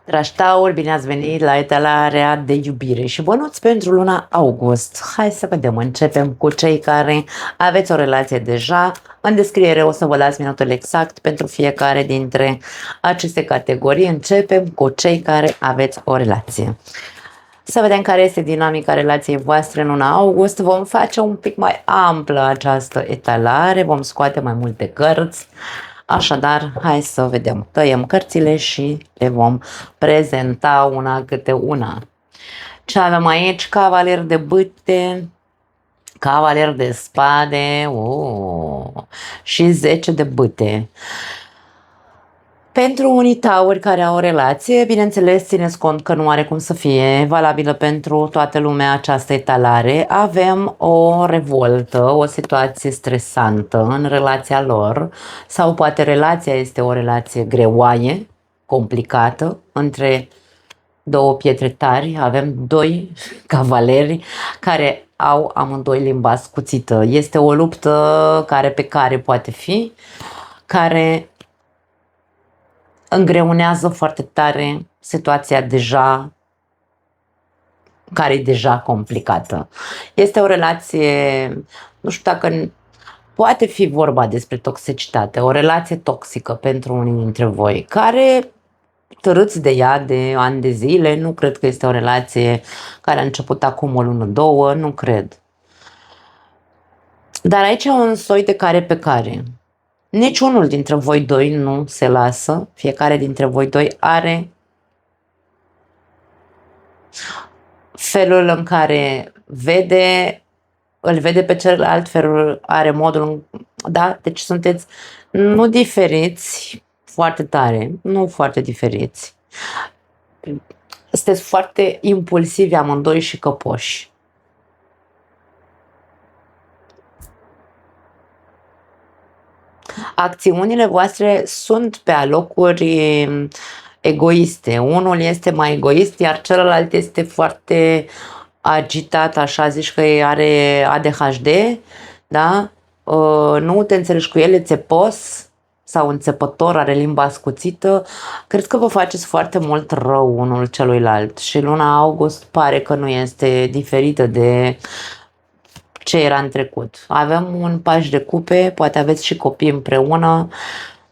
Dragi tauri, bine ați venit la etalarea de iubire și bănuți pentru luna august. Hai să vedem, începem cu cei care aveți o relație deja. În descriere o să vă las minutul exact pentru fiecare dintre aceste categorii. Începem cu cei care aveți o relație. Să vedem care este dinamica relației voastre în luna august. Vom face un pic mai amplă această etalare, vom scoate mai multe cărți. Așadar, hai să vedem. Tăiem cărțile și le vom prezenta una câte una. Ce avem aici? Cavaler de bâte, cavaler de spade și 10 de bâte. Pentru unii tauri care au o relație, bineînțeles, țineți cont că nu are cum să fie valabilă pentru toată lumea această etalare. Avem o revoltă, o situație stresantă în relația lor sau poate relația este o relație greoaie, complicată, între două pietre tari. Avem doi cavaleri care au amândoi limba ascuțită. Este o luptă care poate fi, care îngreunează foarte tare situația care e deja complicată. Este o relație, nu știu dacă poate fi vorba despre toxicitate, o relație toxică pentru unii dintre voi, care târâți de ea de ani de zile. Nu cred că este o relație care a început acum o lună, două, nu cred. Dar aici e un soi de care pe care. Niciunul dintre voi doi nu se lasă, fiecare dintre voi doi are felul în care îl vede pe celălalt, felul are modul, da? Deci sunteți nu diferiți foarte tare, nu foarte diferiți. Sunteți foarte impulsivi amândoi și căpoși. Acțiunile voastre sunt pe alocuri egoiste. Unul este mai egoist, iar celălalt este foarte agitat, așa zici că are ADHD, da? Nu te înțelegi cu el, e țepos sau înțepător, are limba ascuțită. Cred că vă faceți foarte mult rău unul celuilalt și luna august pare că nu este diferită de ce era în trecut. Avem un paș de cupe, poate aveți și copii împreună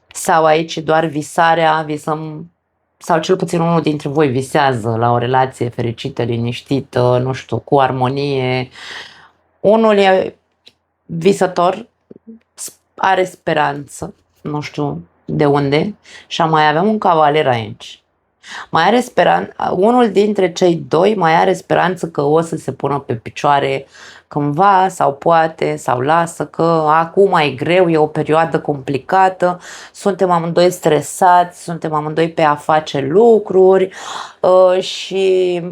sau aici doar visăm, sau cel puțin unul dintre voi visează la o relație fericită, liniștită, nu știu, cu armonie. Unul e visător, are speranță, nu știu de unde, și mai avem un cavaler aici. Mai are speranță, unul dintre cei doi mai are speranță că o să se pună pe picioare cândva sau poate, sau lasă că acum e greu, e o perioadă complicată, suntem amândoi stresați, suntem amândoi pe a face lucruri și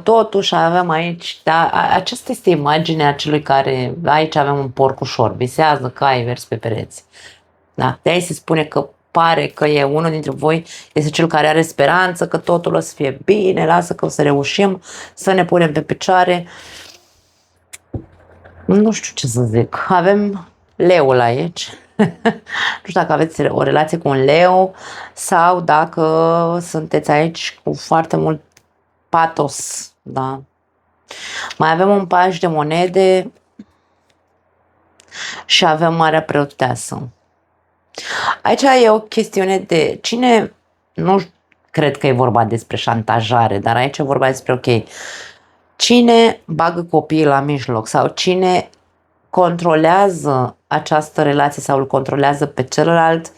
totuși avem aici, da, aceasta este imaginea celui care, aici avem un porcușor, visează cai vers pe pereți. Da? De-aia se spune că pare că e unul dintre voi, este cel care are speranță că totul o să fie bine, lasă că o să reușim să ne punem pe picioare. Nu știu ce să zic. Avem leul aici. Nu știu dacă aveți o relație cu un leu sau dacă sunteți aici cu foarte mult patos. Da? Mai avem un paș de monede și avem Marea Preoteasă. Aici e o chestiune de cine, nu cred că e vorba despre șantajare, dar aici e vorba despre, ok, cine bagă copiii la mijloc sau cine controlează această relație sau îl controlează pe celălalt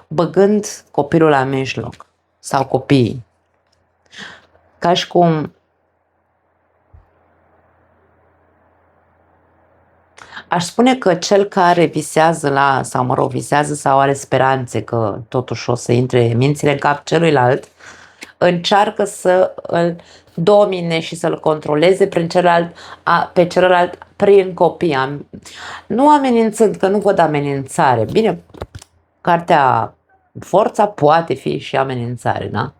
băgând copilul la mijloc sau copiii. Ca și cum aș spune că cel care visează visează sau are speranțe că totuși o să intre mințile în cap celuilalt, încearcă să îl domine și să-l controleze pe celălalt prin copii. Nu amenințând, că nu văd amenințare. Bine, cartea forța poate fi și amenințare, da?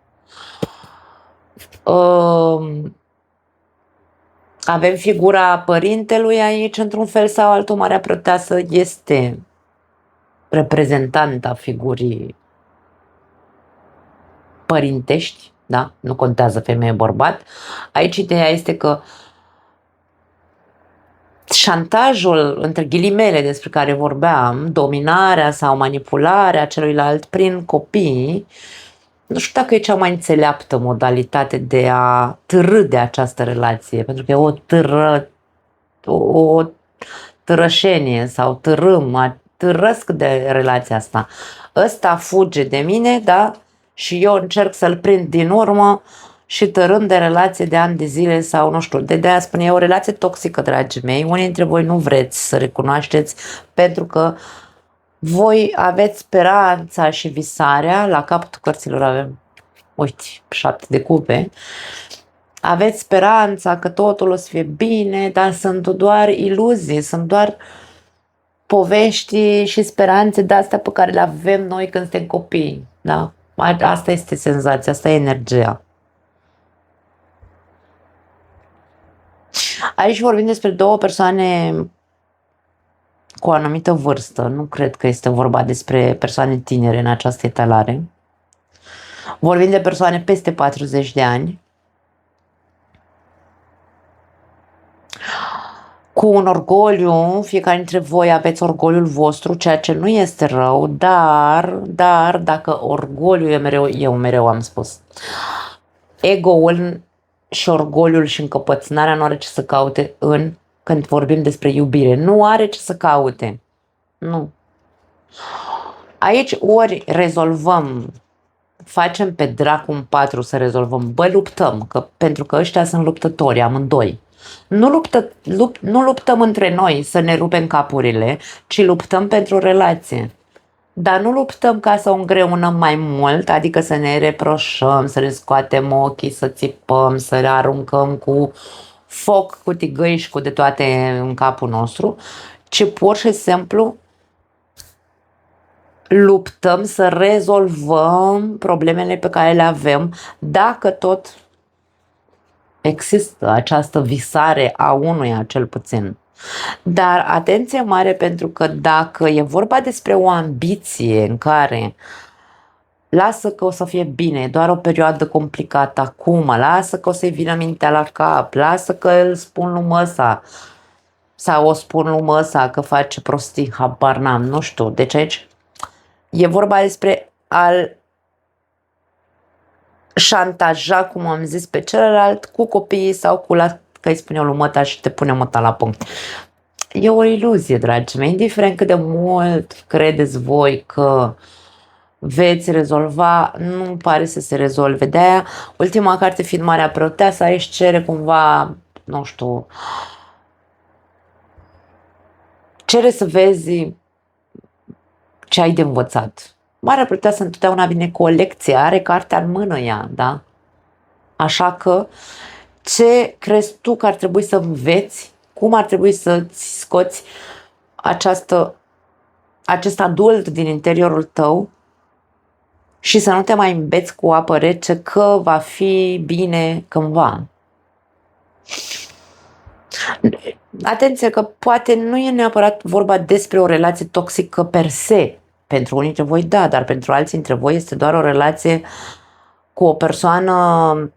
Avem figura părintelui aici, într-un fel sau altul. Marea Preoteasă este reprezentanta figurii părintești, da? Nu contează femeie-bărbat. Aici ideea este că șantajul, între ghilimele, despre care vorbeam, dominarea sau manipularea celuilalt prin copii, nu știu dacă e cea mai înțeleaptă modalitate de a târî de această relație, pentru că e o târășenie sau târăsc de relația asta. Ăsta fuge de mine, da? Și eu încerc să-l prind din urmă și târând de relație de ani de zile sau nu știu. De-aia spun, e o relație toxică, dragii mei. Unii dintre voi nu vreți să recunoașteți pentru că voi aveți speranța și visarea, la capătul cărților avem, uite, 7 de cupe, aveți speranța că totul o să fie bine, dar sunt doar iluzii, sunt doar povești și speranțe de astea pe care le avem noi când suntem copii, da? Asta este senzația, asta e energia. Aici vorbim despre două persoane cu o anumită vârstă. Nu cred că este vorba despre persoane tinere în această etalare. Vorbim de persoane peste 40 de ani, cu un orgoliu, fiecare dintre voi aveți orgoliul vostru, ceea ce nu este rău, dar dacă orgoliul e mereu, eu mereu am spus, ego-ul și orgoliul și încăpățânarea nu are ce să caute când vorbim despre iubire. Nu are ce să caute. Nu. Aici ori rezolvăm, facem pe dracu un 4 să rezolvăm, luptăm, pentru că ăștia sunt luptători, amândoi. Nu luptăm între noi să ne rupem capurile, ci luptăm pentru relație. Dar nu luptăm ca să o îngreunăm mai mult, adică să ne reproșăm, să ne scoatem ochii, să țipăm, să le aruncăm cu foc, cu tigăi și cu de toate în capul nostru, ci pur și simplu luptăm să rezolvăm problemele pe care le avem, dacă tot există această visare a unuia cel puțin. Dar atenție mare, pentru că dacă e vorba despre o ambiție în care lasă că o să fie bine, e doar o perioadă complicată acum, lasă că o să-i vină mintea la cap, lasă că îl spun lui măsa sau o spun lui măsa că face prostii, habar n-am, nu știu. Deci aici e vorba despre a-l șantaja, cum am zis, pe celălalt cu copiii sau cu că îi spune lui măta și te pune măta la punct. E o iluzie, dragii mei, indiferent cât de mult credeți voi că veți rezolva, nu pare să se rezolve. De-aia, ultima carte fiind Marea Preoteasă, aici cere cumva, nu știu, cere să vezi ce ai de învățat. Marea Preoteasă întotdeauna vine cu o lecție, are cartea în mână ea, da? Așa că, ce crezi tu că ar trebui să înveți? Cum ar trebui să-ți scoți acest adult din interiorul tău și să nu te mai îmbeți cu apă rece că va fi bine cândva. Atenție că poate nu e neapărat vorba despre o relație toxică per se. Pentru unii dintre voi da, dar pentru alții dintre voi este doar o relație cu o persoană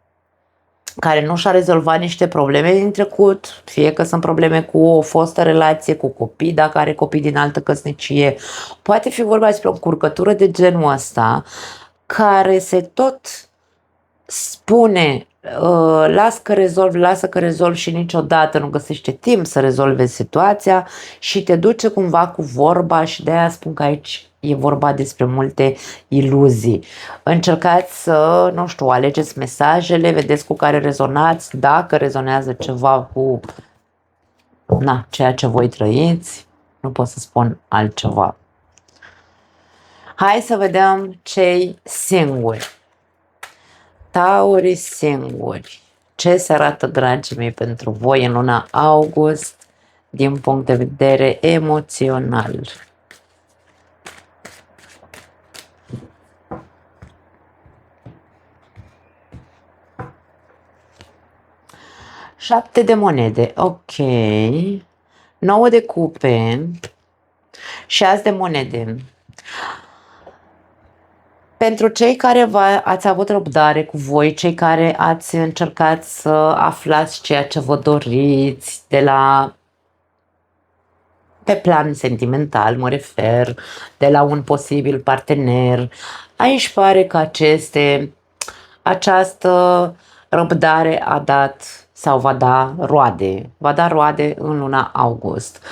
care nu și-a rezolvat niște probleme din trecut, fie că sunt probleme cu o fostă relație, cu copii, dacă are copii din altă căsnicie. Poate fi vorba despre o încurcătură de genul ăsta, care se tot spune, lasă că rezolv și niciodată nu găsește timp să rezolve situația și te duce cumva cu vorba, și de aia spun că aici e vorba despre multe iluzii. Încercați să, nu știu, alegeți mesajele, vedeți cu care rezonați, dacă rezonează ceva cu ceea ce voi trăiți, nu pot să spun altceva. Hai să vedem cei singuri. Taurii singuri. Ce se arată, dragii mei, pentru voi în luna august din punct de vedere emoțional? Șapte de monede, ok. 9 de cupe și As de monede. Pentru cei care ați avut răbdare cu voi, cei care ați încercat să aflați ceea ce vă doriți de la pe plan sentimental, mă refer, de la un posibil partener, aici pare că această răbdare a dat sau va da roade. Va da roade în luna august.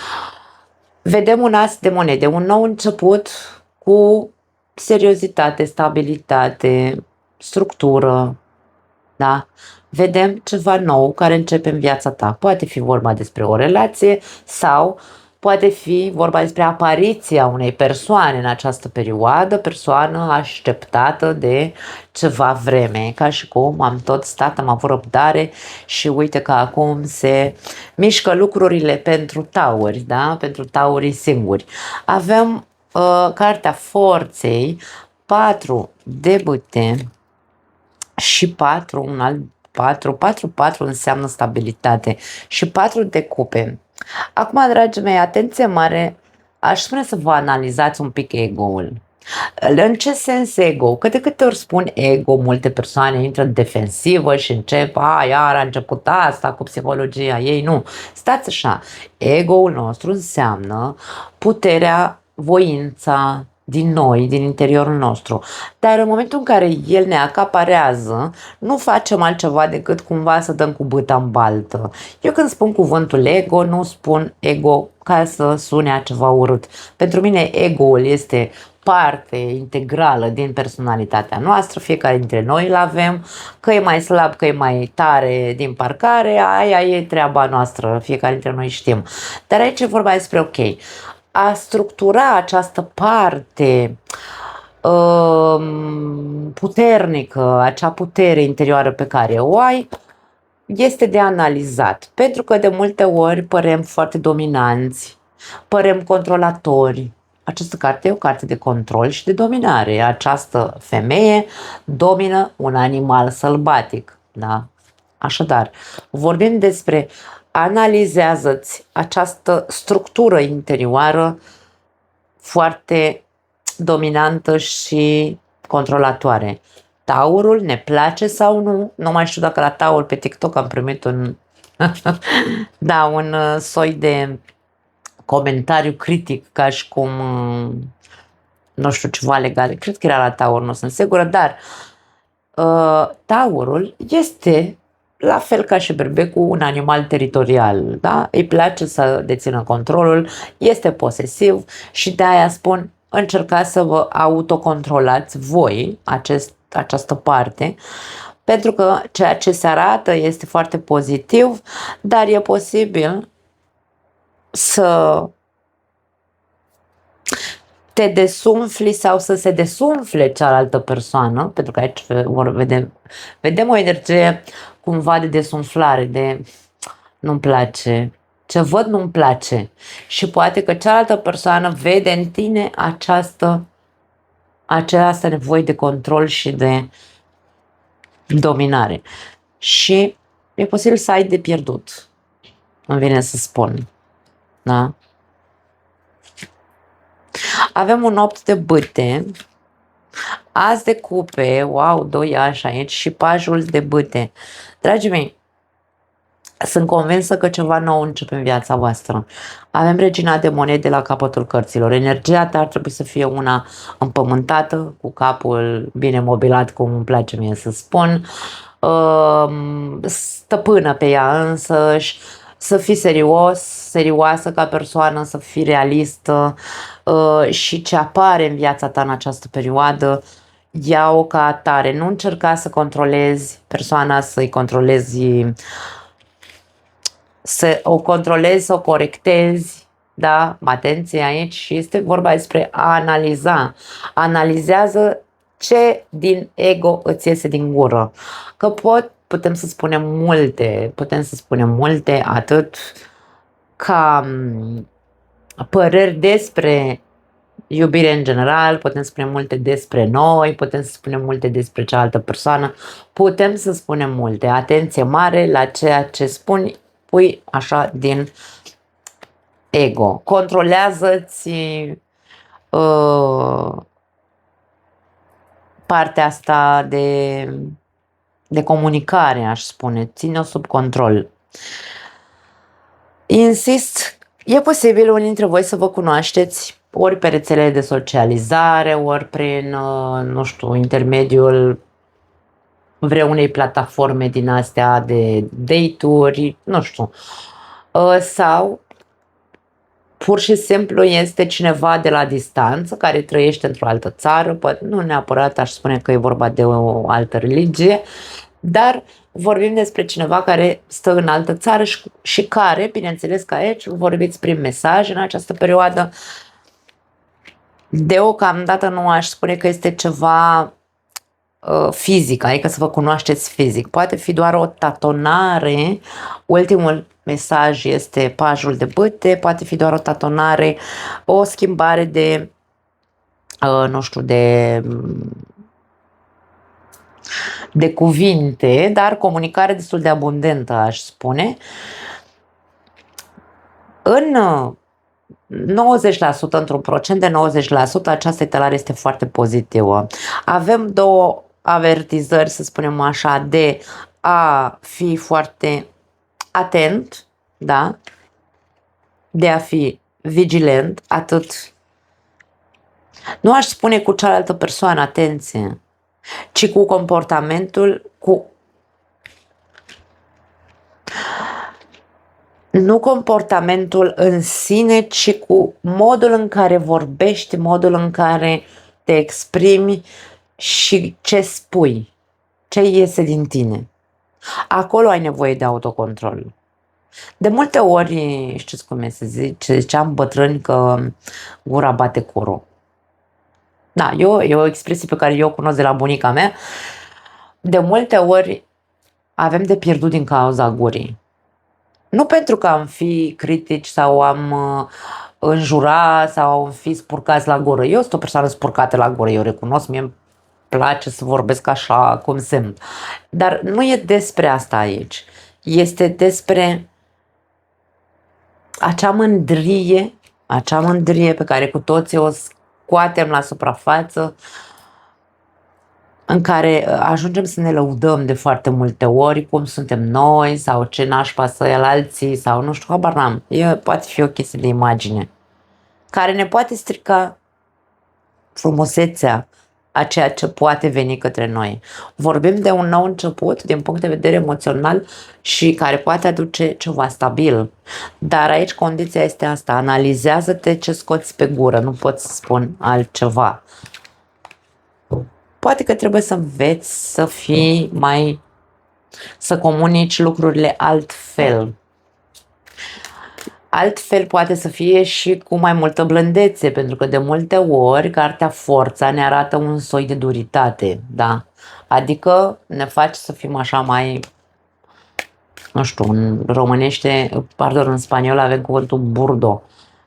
Vedem un as de monede, un nou început cu seriozitate, stabilitate, structură, da? Vedem ceva nou care începe în viața ta. Poate fi vorba despre o relație sau poate fi vorba despre apariția unei persoane în această perioadă, persoană așteptată de ceva vreme, ca și cum am tot stat, am avut răbdare și uite că acum se mișcă lucrurile pentru tauri, da? Pentru taurii singuri. Avem cartea forței, 4 de bâte și 4, un alt 4 înseamnă stabilitate și 4 de cupe. Acum, dragii mei, atenție mare, aș spune să vă analizați un pic ego-ul. În ce sens ego? Că de câte ori spun ego, multe persoane intră în defensivă și încep, iar a început asta cu psihologia ei. Nu, stați așa, ego-ul nostru înseamnă puterea, voința din noi, din interiorul nostru. Dar în momentul în care el ne acaparează, nu facem altceva decât cumva să dăm cu bâta în baltă. Eu când spun cuvântul ego, nu spun ego ca să sune a ceva urât. Pentru mine ego-ul este parte integrală din personalitatea noastră, fiecare dintre noi îl avem, că e mai slab, că e mai tare din parcare, aia e treaba noastră, fiecare dintre noi știm. Dar aici e vorba despre, ok, a structura această parte puternică, acea putere interioară pe care o ai, este de analizat, pentru că de multe ori părem foarte dominanți, părem controlatori. Această carte e o carte de control și de dominare. Această femeie domină un animal sălbatic. Da? Așadar, vorbim despre analizează-ți această structură interioară foarte dominantă și controlatoare. Taurul ne place sau nu? Nu mai știu dacă la Taur pe TikTok am primit un da, un soi de comentariu critic ca și cum nu știu, ceva legal. Cred că era la Taur, nu sunt sigură, dar Taurul este la fel ca și berbecul un animal teritorial, da? Îi place să dețină controlul, este posesiv și de aia spun încercați să vă autocontrolați voi această parte, pentru că ceea ce se arată este foarte pozitiv, dar e posibil să te desumfli sau să se desumfle cealaltă persoană, pentru că aici vedem o energie cumva de desumflare, de nu-mi place, ce văd nu-mi place și poate că cealaltă persoană vede în tine această nevoie de control și de dominare și e posibil să ai de pierdut, îmi vine să spun, da? Avem un 8 de bâte, as de cupe, wow, 2 ași aici și pajul de bâte. Dragii mei, sunt convinsă că ceva nou începe în viața voastră. Avem regina de monede la capătul cărților. Energia ta ar trebui să fie una împământată, cu capul bine mobilat, cum îmi place mie să spun, stăpână pe ea însăși, să fii serioasă ca persoană, să fii realistă și ce apare în viața ta în această perioadă, ia-o ca atare. Nu încerca să controlezi persoana, să-i controlezi, să o controlezi, să o corectezi, da? Atenție aici și este vorba despre a analiza. Analizează ce din ego îți iese din gură. Că putem să spunem multe, atât ca păreri despre iubire în general, putem spune multe despre noi, putem să spunem multe despre cealaltă persoană, putem să spunem multe. Atenție mare la ceea ce spuni, pui așa din ego. Controlează-ți partea asta de comunicare, aș spune, ține-o sub control. Insist, e posibil unii dintre voi să vă cunoașteți ori pe rețelele de socializare, ori prin, nu știu, intermediul vreunei plataforme din astea de date-uri, nu știu, sau pur și simplu este cineva de la distanță care trăiește într-o altă țară, nu neapărat aș spune că e vorba de o altă religie, dar vorbim despre cineva care stă în altă țară și care, bineînțeles că aici vorbiți prin mesaj în această perioadă. Deocamdată nu aș spune că este ceva fizic, adică să vă cunoașteți fizic. Poate fi doar o tatonare, ultimul mesaj este pajul de bâte, poate fi doar o tatonare, o schimbare de, nu știu, de cuvinte, dar comunicare destul de abundentă, aș spune. În 90%, într-un procent de 90%, această etalare este foarte pozitivă. Avem două avertizări, să spunem așa, de a fi foarte atent, da? De a fi vigilent, atât. Nu aș spune cu cealaltă persoană, atenție, ci cu comportamentul, nu comportamentul în sine, ci cu modul în care vorbești, modul în care te exprimi și ce spui, ce iese din tine. Acolo ai nevoie de autocontrol. De multe ori, știți cum e să ziceam bătrâni că gura bate curul. Da, e o expresie pe care eu o cunosc de la bunica mea. De multe ori avem de pierdut din cauza gurii. Nu pentru că am fi critici sau am înjura sau am fi spurcați la gură. Eu sunt o persoană spurcată la gură, eu recunosc, mie îmi place să vorbesc așa cum simt. Dar nu e despre asta aici. Este despre acea mândrie pe care cu toții o scoatem la suprafață, în care ajungem să ne lăudăm de foarte multe ori cum suntem noi sau ce nașpa să el alții sau nu știu, habar n-am. Poate fi o chestie de imagine care ne poate strica frumusețea a ceea ce poate veni către noi. Vorbim de un nou început din punct de vedere emoțional și care poate aduce ceva stabil. Dar aici condiția este asta, analizează-te ce scoți pe gură, nu pot să spun altceva. Poate că trebuie să înveți să fii să comunici lucrurile altfel. Altfel poate să fie și cu mai multă blândețe, pentru că de multe ori cartea Forța ne arată un soi de duritate, da? Adică ne face să fim așa mai, nu știu, în românește, pardon, în spaniolă avem cuvântul burdo,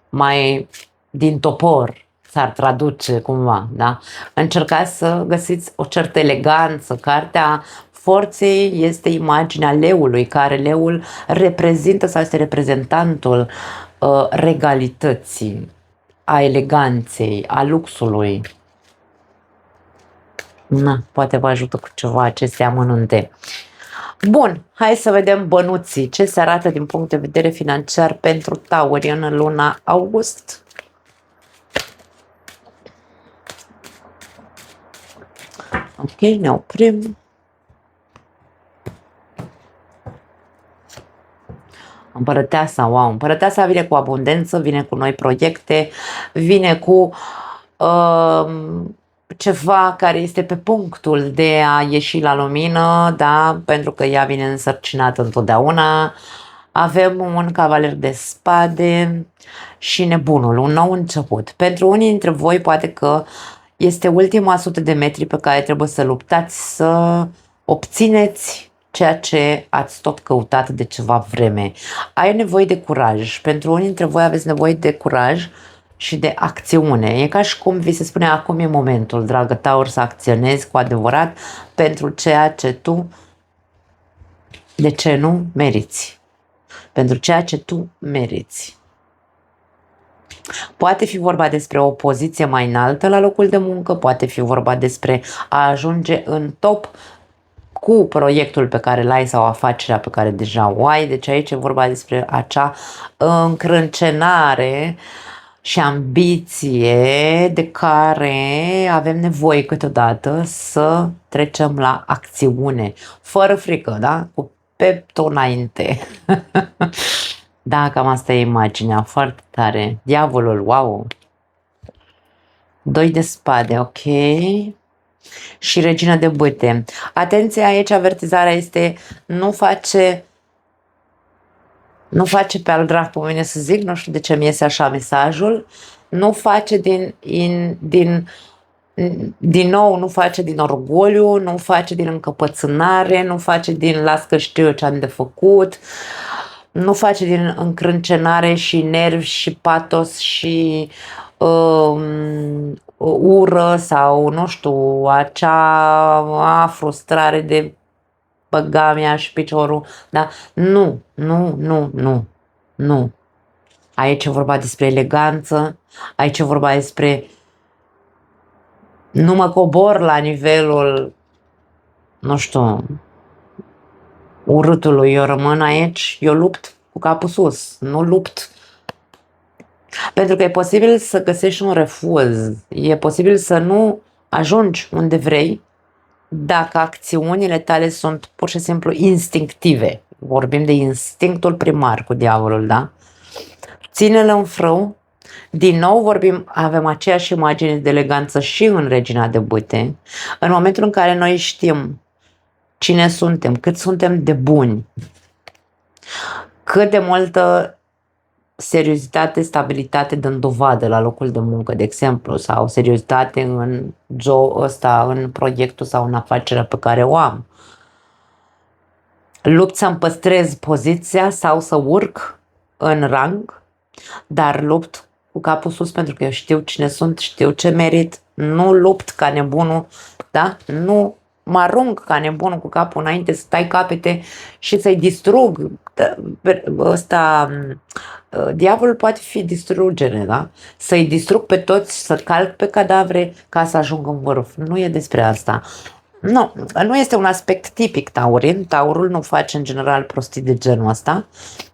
mai din topor, s-ar traduce cumva, da? Încercați să găsiți o certă eleganță. Cartea Forței este imaginea leului, care leul reprezintă sau este reprezentantul regalității, a eleganței, a luxului. Poate vă ajută cu ceva aceste amănunte. Bun, hai să vedem bănuții. Ce se arată din punct de vedere financiar pentru tauri în luna august? Ok, ne oprim. Împărăteasa, wow, împărăteasa vine cu abundență, vine cu noi proiecte, vine cu ceva care este pe punctul de a ieși la lumină, da, pentru că ea vine însărcinată întotdeauna. Avem un cavaler de spade și nebunul, un nou început. Pentru unii dintre voi poate că este ultima 100 de metri pe care trebuie să luptați să obțineți ceea ce ați tot căutat de ceva vreme. Ai nevoie de curaj. Pentru unii dintre voi aveți nevoie de curaj și de acțiune. E ca și cum vi se spune acum e momentul, dragă Taur, să acționezi cu adevărat pentru ceea ce tu, de ce nu, meriți. Pentru ceea ce tu meriți. Poate fi vorba despre o poziție mai înaltă la locul de muncă, poate fi vorba despre a ajunge în top cu proiectul pe care l-ai sau afacerea pe care deja o ai. Deci aici e vorba despre acea încrâncenare și ambiție de care avem nevoie câteodată să trecem la acțiune, fără frică, da? Cu peptul înainte. Da, cam asta e imaginea, foarte tare. Diavolul, wow! 2 de spade, ok. Și regina de bâte. Atenție, aici avertizarea este nu face pe al dracu, mine să zic, nu știu de ce mi iese așa mesajul, nu face din nou, nu face din orgoliu, nu face din încăpățânare, nu face din las că știu eu ce am de făcut, nu face din încrâncenare și nervi și patos și ură sau, nu știu, acea frustrare de băga mea și piciorul, da? Nu, nu, nu, nu, nu. Aici e vorba despre eleganță, aici e vorba despre nu mă cobor la nivelul, nu știu, urâtului, eu rămân aici, eu lupt cu capul sus, nu lupt. Pentru că e posibil să găsești un refuz, e posibil să nu ajungi unde vrei dacă acțiunile tale sunt pur și simplu instinctive. Vorbim de instinctul primar cu diavolul, da? Ține-l în frâu. Din nou avem aceeași imagine de eleganță și în regina de bâte. În momentul în care noi știm cine suntem, cât suntem de buni, cât de multă seriozitate, stabilitate dăm dovadă la locul de muncă, de exemplu, sau seriozitate în în proiectul sau în afacerea pe care o am. Lupt să-mi păstrez poziția sau să urc în rang, dar lupt cu capul sus pentru că eu știu cine sunt, știu ce merit, nu lupt ca nebunul, da? Nu mă arunc ca nebunul cu capul înainte să tai capete și să-i distrug. Diavolul poate fi distrugere, da? Să-i distrug pe toți, să calc pe cadavre ca să ajung în vârf. Nu e despre asta. Nu este un aspect tipic taurin. Taurul nu face în general prostii de genul ăsta,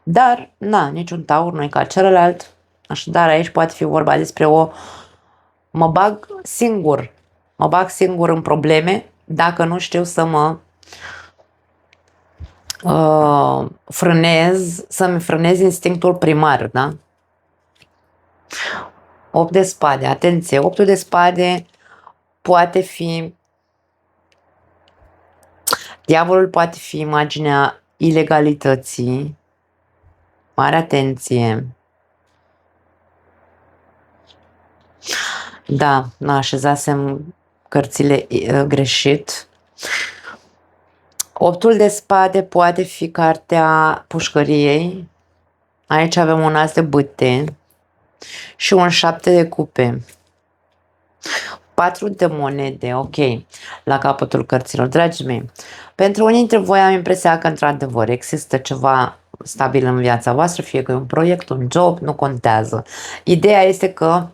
dar niciun taur nu e ca celălalt. Așadar aici poate fi vorba despre mă bag singur în probleme dacă nu știu să mă să-mi frânez instinctul primar, da? 8 de spade, atenție, 8 de spade poate fi, diavolul poate fi imaginea ilegalității, mare atenție. Da, așezasem cărțile greșit. 8 de spade poate fi cartea pușcăriei. Aici avem un as de bâte și un 7 de cupe. 4 de monede, ok, la capătul cărților. Dragii mei, pentru unii dintre voi am impresia că într-adevăr există ceva stabil în viața voastră, fie că e un proiect, un job, nu contează. Ideea este că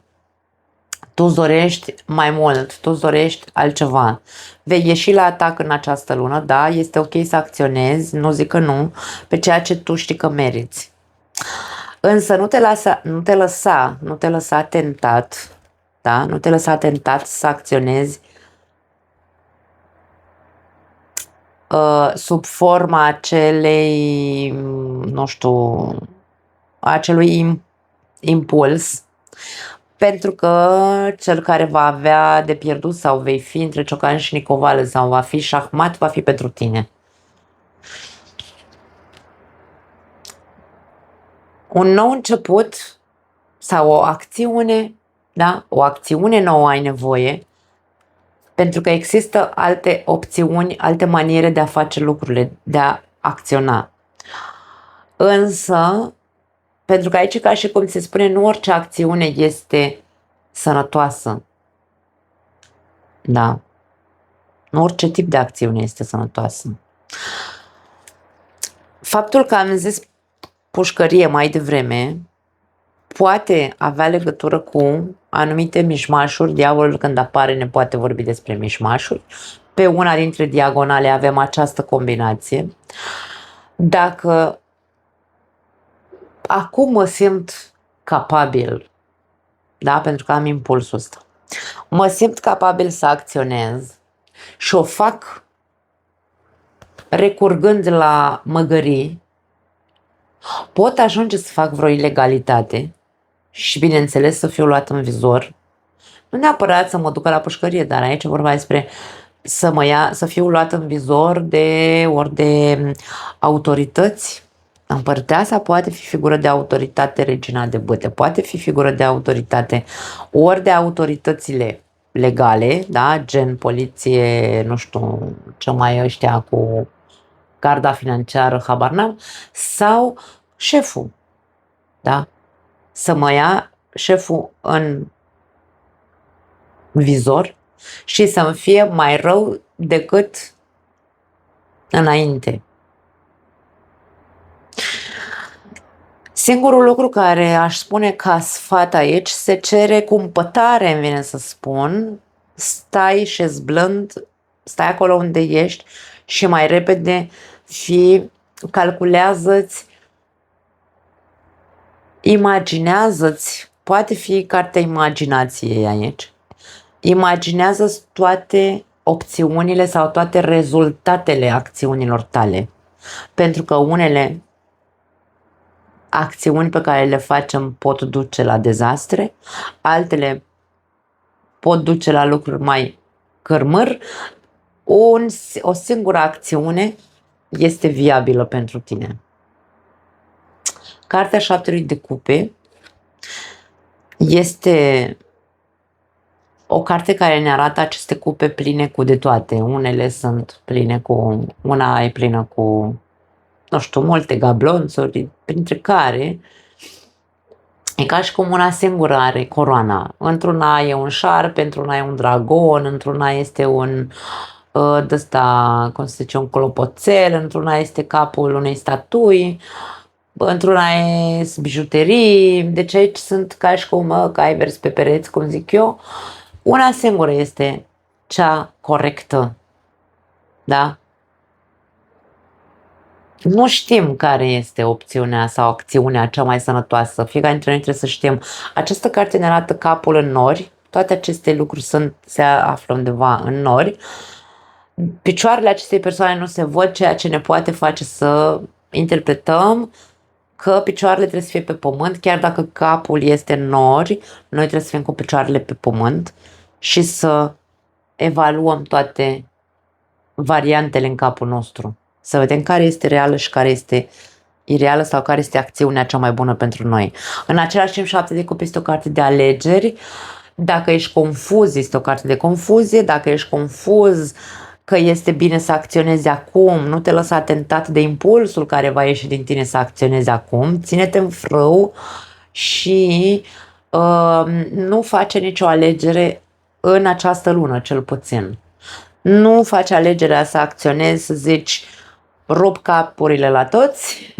tu îți dorești mai mult, tu îți dorești altceva. Vei ieși la atac în această lună, da, este ok să acționezi, nu zic că nu, pe ceea ce tu știi că meriți. Însă nu te lăsa tentat, da? Nu te lăsa tentat să acționezi sub forma acelei, nu știu, acelui impuls, pentru că cel care va avea de pierdut sau vei fi între ciocan și nicovală sau va fi șahmat, va fi pentru tine. Un nou început sau o acțiune, da? O acțiune nouă ai nevoie, pentru că există alte opțiuni, alte maniere de a face lucrurile, de a acționa. Însă, pentru că aici, ca și cum se spune, nu orice acțiune este sănătoasă. Da. Nu orice tip de acțiune este sănătoasă. Faptul că am zis pușcărie mai devreme poate avea legătură cu anumite mișmașuri. Diavolul, când apare, ne poate vorbi despre mișmașuri. Pe una dintre diagonale avem această combinație. Dacă acum mă simt capabil, da, pentru că am impulsul ăsta, mă simt capabil să acționez și o fac recurgând la măgării, pot ajunge să fac vreo ilegalitate și, bineînțeles, să fiu luat în vizor. Nu neapărat să mă ducă la pușcărie, dar aici vorba despre să fiu luat în vizor de autorități. Împărăteasa poate fi figură de autoritate, regina de bâte, poate fi figură de autoritate, ori de autoritățile legale, da, gen poliție, nu știu, ce mai ăștia cu garda financiară, habar n-am, sau șeful, da, să mă ia șeful în vizor și să-mi fie mai rău decât înainte. Singurul lucru care aș spune ca sfat aici, se cere cumpătare, îmi vine să spun, stai șezi blând, stai acolo unde ești și mai repede calculează-ți, imaginează-ți, poate fi cartea imaginației aici, imaginează-ți toate opțiunile sau toate rezultatele acțiunilor tale, pentru că unele acțiuni pe care le facem pot duce la dezastre, altele pot duce la lucruri mai cărmăr. O singură acțiune este viabilă pentru tine. Cartea Șaptelui de Cupe este o carte care ne arată aceste cupe pline cu de toate. Unele sunt pline cu, una e plină cu, nu știu, multe gablonțuri, printre care e ca și cum una singură are coroana. Într-una e un șarpe, într-una e un dragon, într-una este un de-ăsta, cum se zice, un clopoțel, într-una este capul unei statui, într-una e bijuterii, deci aici sunt ca și cum caivers pe pereți, cum zic eu. Una singură este cea corectă, da? Nu știm care este opțiunea sau acțiunea cea mai sănătoasă. Fiecare dintre noi trebuie să știm. Această carte ne arată capul în nori. Toate aceste lucruri se află undeva în nori. Picioarele acestei persoane nu se văd, ceea ce ne poate face să interpretăm că picioarele trebuie să fie pe pământ. Chiar dacă capul este în nori, noi trebuie să fim cu picioarele pe pământ și să evaluăm toate variantele în capul nostru. Să vedem care este reală și care este ireală sau care este acțiunea cea mai bună pentru noi. În același timp, Șapte de Cupe este o carte de alegeri. Dacă ești confuz, este o carte de confuzie. Dacă ești confuz că este bine să acționezi acum, nu te lăsa tentat de impulsul care va ieși din tine să acționezi acum. Ține-te în frâu și nu face nicio alegere în această lună, cel puțin. Nu faci alegerea să acționezi, să zici rup capurile la toți,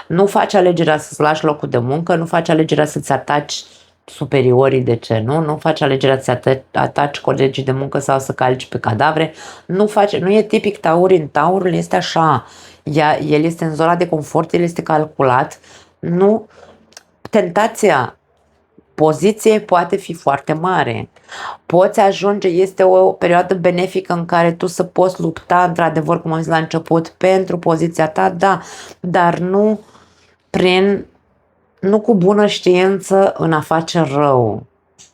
nu faci alegerea să-ți lași locul de muncă, nu faci alegerea să-ți ataci superiorii, de ce nu? Nu faci alegerea să ataci colegii de muncă sau să calci pe cadavre, nu e tipic taurin. Taurul este așa, el este în zona de confort, el este calculat, nu, tentația poziției poate fi foarte mare. Poți ajunge, este o perioadă benefică în care tu să poți lupta, într-adevăr, cum am zis la început, pentru poziția ta, da, dar nu cu bună știință în a face rău.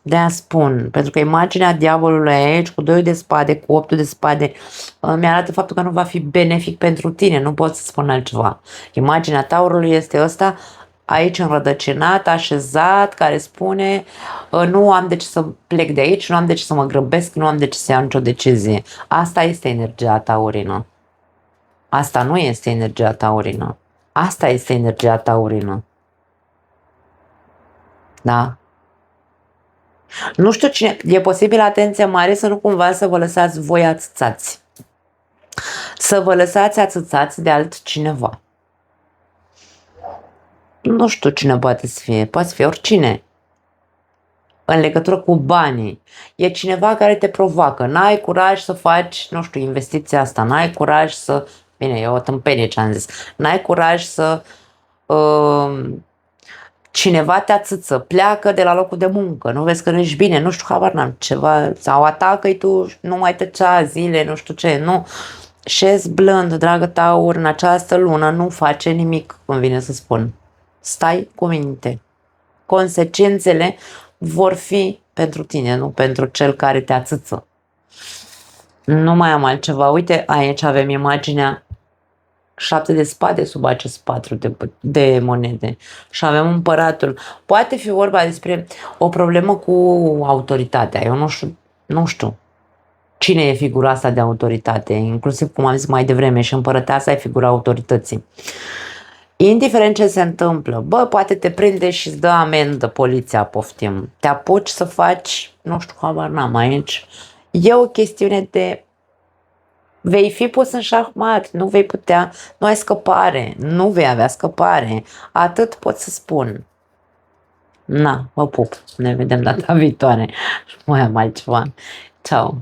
De-aia spun, pentru că imaginea diavolului aici, cu 2 de spade, cu 8 de spade, mi-arată faptul că nu va fi benefic pentru tine, nu pot să spun altceva. Imaginea taurului este ăsta, aici înrădăcinat, așezat, care spune nu am de ce să plec de aici, nu am de ce să mă grăbesc, nu am de ce să iau nicio decizie. Asta este energia taurină. Asta nu este energia taurină. Asta este energia taurină. Da? Nu știu cine, e posibil, atenție mare, să nu cumva să vă lăsați voi ațățați. Să vă lăsați ațățați de altcineva. Nu știu cine poate să fie, poate să fie oricine. În legătură cu banii. E cineva care te provoacă. N-ai curaj să faci, nu știu, investiția asta. N-ai curaj să... Bine, e o tâmpenie ce am zis. N-ai curaj să... cineva te ațâță, pleacă de la locul de muncă, nu vezi că nu ești bine, nu știu, habar n-am, ceva, sau atacă-i tu, nu mai tăcea zile, nu știu ce, nu. Șezi blând, dragă Taur, în această lună nu face nimic, cum vine să spun. Stai cu minte. Consecințele vor fi pentru tine, nu pentru cel care te ațâță. Nu mai am altceva. Uite, aici avem imaginea 7 de spade sub acest 4 de monede și avem împăratul. Poate fi vorba despre o problemă cu autoritatea. Eu nu știu cine e figura asta de autoritate, inclusiv cum am zis mai devreme, și împărăteasa e figura autorității. Indiferent ce se întâmplă, poate te prinde și îți dă amendă poliția, poftim. Te apuci să faci, nu știu, habar n-am aici. E o chestiune de vei fi pus în șahmat, nu vei putea, nu ai scăpare, nu vei avea scăpare. Atât pot să spun. Na, vă pup, ne vedem data viitoare. Mai am altceva. Ciao.